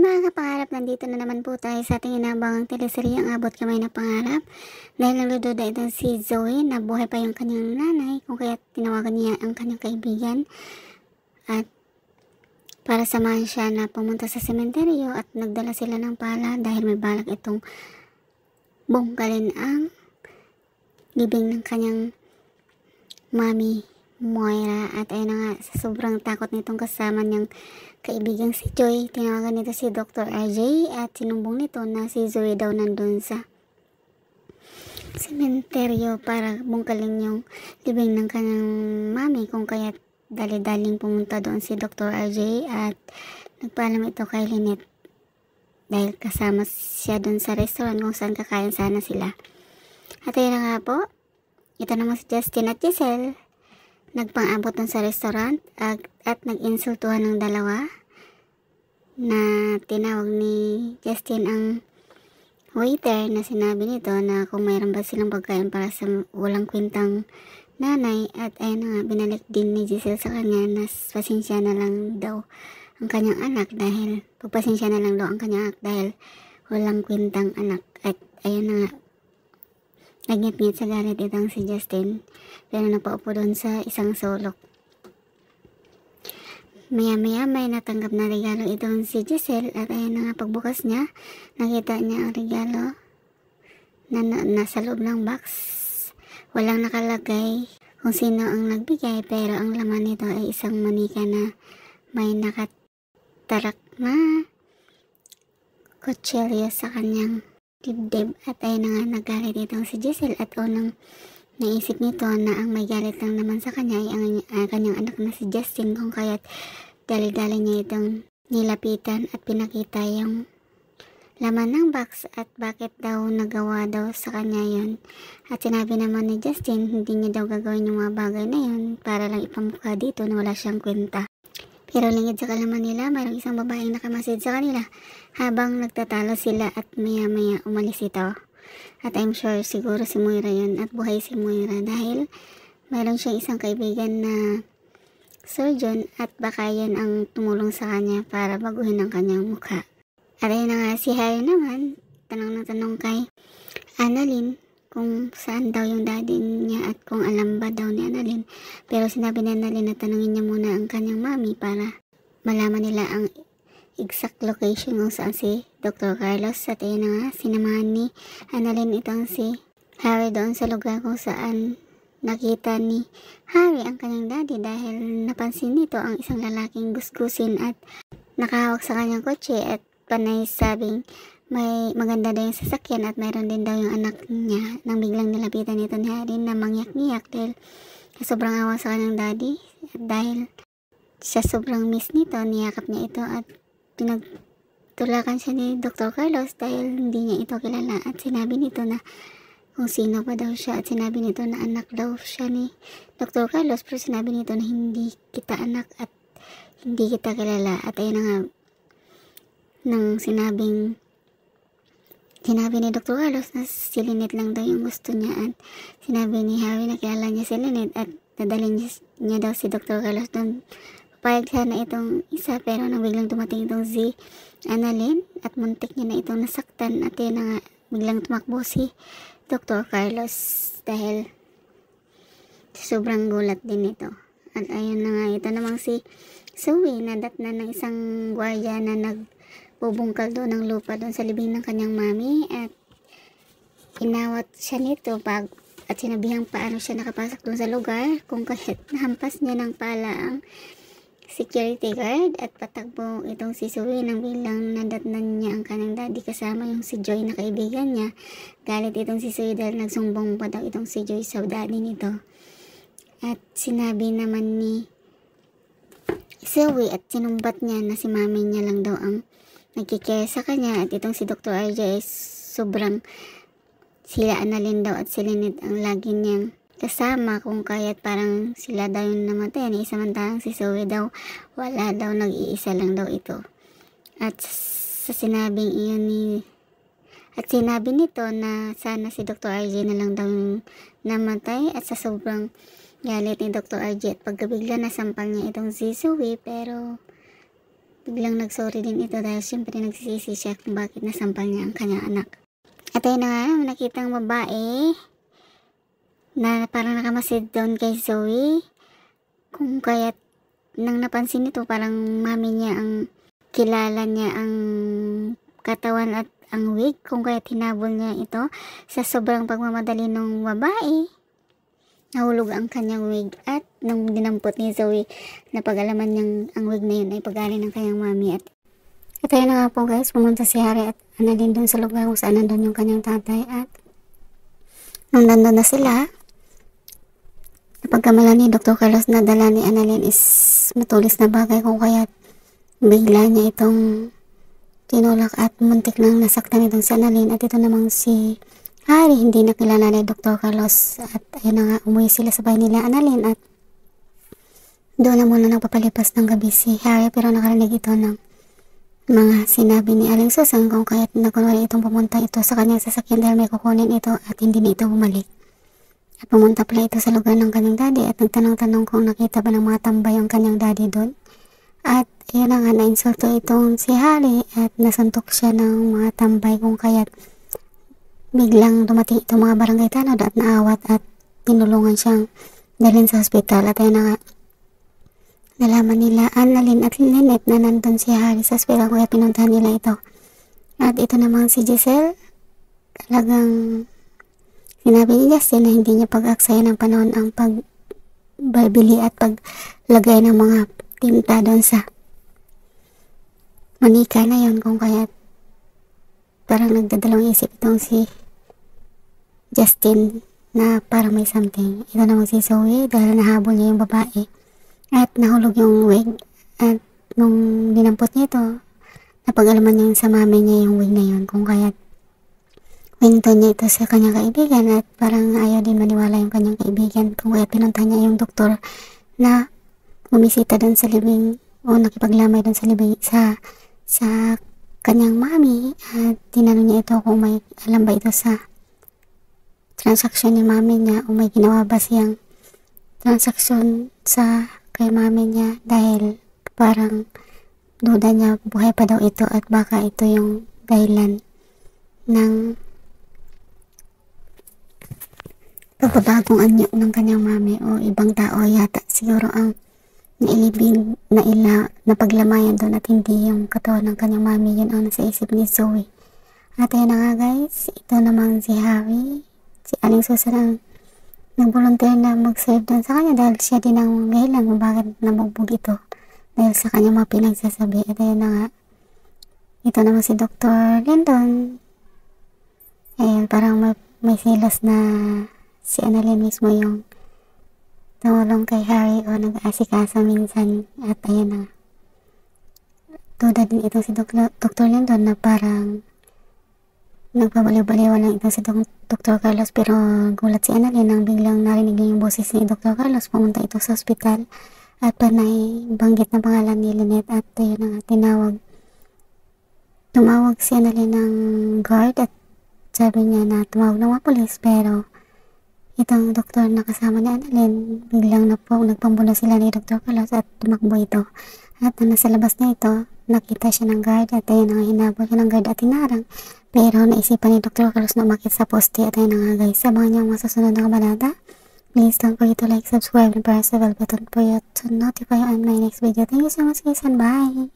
mga kapangarap, nandito na naman po tayo sa ating inabangang teleserye ang Abot Kamay na Pangarap. Dahil nagdududa itong si Zoe na buhay pa yung kanyang nanay, kung kaya tinawagan niya ang kanyang kaibigan at para samahan siya na pumunta sa sementeryo, at nagdala sila ng pala dahil may balak itong bungkalin ang libing ng kanyang mami Moira. At ayun na nga, sa sobrang takot nitong kasama niyang kaibigang si Joy, tinawagan nito si Dr. RJ at sinumbong nito na si Zoe daw nandun sa sementeryo para bungkalin yung libing ng kanyang mami, kung kaya dali-daling pumunta doon si Dr. RJ at nagpaalam ito kay Lynette dahil kasama siya doon sa restaurant kung saan kakain sana sila. At ayun na nga po, ito naman si Justin at Giselle nagpang-abot dun sa restaurant at nag-insultuhan ng dalawa na tinawag ni Justin ang waiter na sinabi nito na kung mayroon ba silang pagkain para sa walang kwentang nanay. At ayun na nga, binalik din ni Giselle sa kanya na pasensya na lang daw ang kanyang anak dahil walang kwentang anak. At ayun na nga, nagngit-ngit sa galit itong si Justin pero napaupo doon sa isang sulok. Maya-maya may natanggap na regalo itong si Giselle at ayun na nga, pagbukas niya, nakita niya ang regalo na nasa loob ng box. Walang nakalagay kung sino ang nagbigay pero ang laman nito ay isang manika na may nakatarak na kutsilyo sa kanyang dibdib. At ayun na nga, nagalit itong si Giselle at unang naisip nito na ang may galit lang naman sa kanya ay ang kanyang anak na si Justin, kung kaya't dali-dali niya itong nilapitan at pinakita yung laman ng box at bakit daw nagawa daw sa kanya yun. At sinabi naman ni Justin hindi niya daw gagawin yung mga bagay na yun para lang ipamukha dito na wala siyang kwenta. Pero lingid sa kalaman nila, mayroong isang babaeng nakamasid sa kanila habang nagtatalo sila at maya-maya umalis ito. At I'm sure siguro si Moira yun at buhay si Moira dahil mayroon siyang isang kaibigan na surgeon at baka yun ang tumulong sa kanya para baguhin ang kanyang mukha. At ayun na nga, si Harry naman, tanong kay Annalyn kung saan daw yung daddy niya at kung alam ba daw ni Annalyn. Pero sinabi ni Annalyn na tanungin niya muna ang kanyang mami para malaman nila ang exact location kung saan si Dr. Carlos. At ayun na nga, sinamahan ni Annalyn itong si Harry doon sa lugar kung saan nakita ni Harry ang kanyang daddy dahil napansin nito ang isang lalaking gusgusin at nakahawak sa kanyang kotse at panay sabing may maganda daw yung sasakyan at mayroon din daw yung anak niya. Nang biglang nilapitan nito ni Harry na mangyak-ngiyak dahil sobrang awa sa kanyang daddy at dahil sa sobrang miss nito, niyakap niya ito at pinagtulakan siya ni Dr. Carlos dahil hindi niya ito kilala at sinabi nito na kung sino pa daw siya at sinabi nito na anak daw siya ni Dr. Carlos pero sinabi nito na hindi kita anak at hindi kita kilala. At ayun na nga, nang sinabi ni Dr. Carlos na si Lynette lang daw yung gusto niya at sinabi ni Harry na kilala niya si Lynette at dadalhin niya daw si Dr. Carlos doon. Papayag sana itong isa pero nang biglang dumating itong si Annalyn at muntik niya na itong nasaktan at yun na nga, biglang tumakbo si Dr. Carlos dahil sobrang gulat din ito. At ayun na nga, ito namang si Zoe nadatnan ng isang gwardiya na nagbubungkal doon ng lupa doon sa libing ng kanyang mami at inawat siya nito at sinabihang paano siya nakapasok doon sa lugar, kung kahit nahampas niya ng pala ang security guard at patakbo itong si Zoe nang biglang nadatnan niya ang kanyang daddy kasama yung si Joy na kaibigan niya. Galit itong si Zoe dahil nagsumbong pa daw itong si Joy sa daddy nito. At sinabi naman ni Zoe at sinumbat niya na si mami niya lang daw ang nagkikare sa kanya at itong si Dr. RJ sobrang sila Annalyn daw at si Lynette ang lagi niyang kasama, kung kaya't parang sila daw yung namatay ni samantalang si Zoe daw wala daw, nag-iisa lang daw ito. At sa sinabing iyon sinabi nito na sana si Dr. RJ na lang daw yung namatay at sa sobrang galit ni Dr. RJ at pagkabigla nasampal niya itong si Zoe pero biglang nagsorry din ito dahil syempre nagsisisi siya kung bakit nasampal niya ang kanyang anak. At ayun na nga, nakitang babae na parang nakamasid doon kay Zoe. Kung kaya't nang napansin nito, parang mami niya ang kilala niya ang katawan at ang wig. Kung kaya't hinabol niya ito sa sobrang pagmamadali ng babae. Nahulog ang kanyang wig at nang dinampot ni Zoe na pag-alaman niyang ang wig na yun ay pag-ali ng kanyang mami. At ayun na nga po guys, pumunta si Harry at Annalyn dun sa lugar kung saan nandun yung kanyang tatay. At nung nandun na sila, napagkamalan ni Dr. Carlos na dala ni Annalyn is matulis na bagay, kung kaya bigla niya itong tinulak at muntik nang nasaktan itong si Annalyn. At ito namang si Harry, hindi nakilala ni Dr. Carlos. At ayun na nga, umuwi sila sa bahay nila Annalyn at doon na muna nagpapalipas ng gabi si Harry, pero nakarinig ito ng mga sinabi ni Aling Susan kung kaya't nakunwari itong pumunta ito sa kanyang sasakyan dahil may kukunin ito at hindi na ito bumalik. At pumunta pala ito sa lugar ng kanyang daddy at nagtanong-tanong kung nakita ba ng mga tambay ang kanyang daddy doon. At ayun na nga, na-insulto itong si Harry at nasuntok siya ng mga tambay, kung kaya't biglang dumating itong mga barangay tanod at naawat at tinulungan siyang dalhin sa hospital. At ayun na nga, nalaman nila Annalyn at Lynette na nandun si Harry sa hospital, kaya pinuntahan nila ito. At ito namang si Giselle, talagang sinabi ni Justin na hindi niya pag-aksaya ng panahon ang pagbabili at paglagay ng mga tinta doon sa manika na yon, kung kaya parang nagdadalawang isip itong si Justin na parang may something. Ito namang si Zoe dahil nahabol niya yung babae at nahulog yung wig. At nung dinampot niya ito, napag-alaman niya sa mami niya yung wig na yun, kung kaya winto niya ito sa kanyang kaibigan at parang ayaw din maniwala yung kanyang kaibigan, kung kaya pinunta niya yung doktor na bumisita doon sa libing o nakipaglamay doon sa libing sa kanyang mami. At tinanong niya ito kung may alam ba ito sa transaksyon ni mami niya o may ginawa ba siyang transaksyon sa kay mami niya, dahil parang duda niya buhay pa daw ito at baka ito yung dahilan ng pagbabagong anyo ng kanyang mami o ibang tao yata siguro ang nailibing na paglamayan doon at hindi yung katawan ng kanyang mami. Yun ang nasa isip ni Zoe. At ayun na nga guys, ito namang si Harry, si Aling Susan ang nag-volunteer na mag-serve doon sa kanya dahil siya din ang dahilan kung bakit nabugbog ito dahil sa kanya mga pinagsasabi. At ayun na nga, ito naman si Dr. Lindon, ayun, parang may silos na si Annalyn mismo yung tumulong kay Harry o nag-aasikaso minsan. At ayun na, duda din ito si Dr. Lindon na parang nagpabaliw-baliwan lang ito si Dr. Carlos, pero gulat si Annalyn nang biglang narinig yung boses ni Dr. Carlos. Pumunta ito sa ospital at panay banggit na pangalan ni Lynette. At ayun na nga, tumawag si Annalyn ng guard at sabi niya na tumawag ng mga polis, pero itong doktor na kasama ni Annalyn biglang nagpambuno sila ni Dr. Carlos at tumakbo ito. At nasa labas na ito, nakita siya ng guard at ayun na nga, hinabol siya ng guard at hinarang. Pero naisipan ni Dr. Carlos na umakit sa poste. At ayun na nga guys, sabangan niyo ang masusunod na kabanata. Please don't forget to like, subscribe, and press the bell button for you to notify you on my next video. Thank you so much guys and bye!